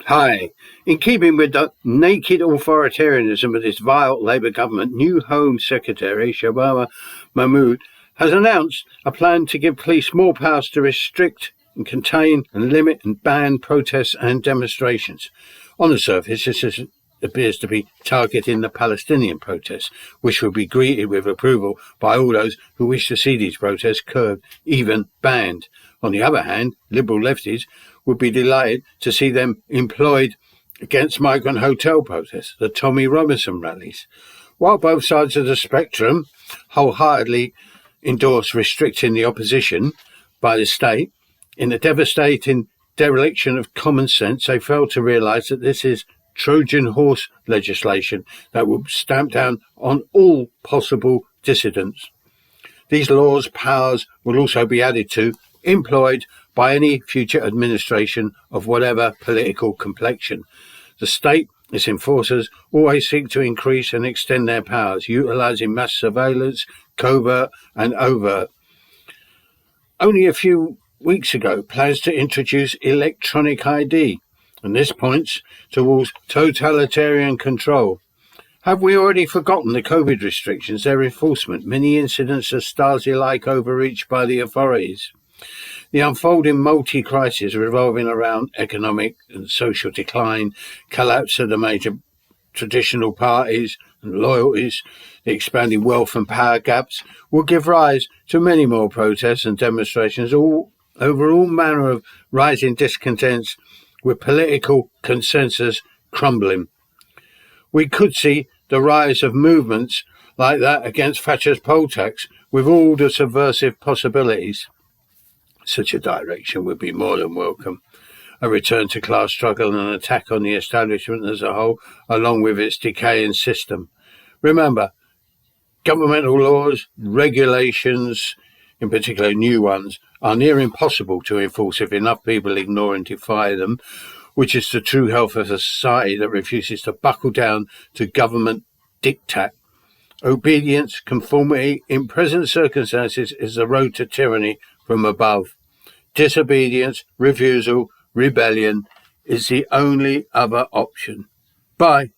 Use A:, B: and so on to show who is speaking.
A: Hi. In keeping with the naked authoritarianism of this vile Labour government, new Home Secretary Shababa Mahmood has announced a plan to give police more powers to restrict and contain and limit and ban protests and demonstrations. On the surface, appears to be targeting the Palestinian protests, which will be greeted with approval by all those who wish to see these protests curbed, even banned. On the other hand, liberal lefties would be delighted to see them employed against migrant hotel protests, the Tommy Robinson rallies. While both sides of the spectrum wholeheartedly endorse restricting the opposition by the state, in the devastating dereliction of common sense, they fail to realise that this is Trojan horse legislation that will stamp down on all possible dissidents. These laws' powers will also be added to, employed by any future administration of whatever political complexion. The state, its enforcers, always seek to increase and extend their powers, utilising mass surveillance, covert and overt. Only a few weeks ago, plans to introduce electronic ID, and this points towards totalitarian control. Have we already forgotten the COVID restrictions, their enforcement, many incidents of Stasi-like overreach by the authorities? The unfolding multi-crisis revolving around economic and social decline, collapse of the major traditional parties and loyalties, the expanding wealth and power gaps, will give rise to many more protests and demonstrations over all manner of rising discontents, with political consensus crumbling. We could see the rise of movements like that against Thatcher's poll tax, with all the subversive possibilities. Such a direction would be more than welcome. A return to class struggle and an attack on the establishment as a whole, along with its decaying system. Remember, governmental laws, regulations, in particular new ones, are near impossible to enforce if enough people ignore and defy them, which is the true health of a society that refuses to buckle down to government diktat. Obedience, conformity, in present circumstances, is the road to tyranny from above. Disobedience, refusal, rebellion is the only other option. Bye.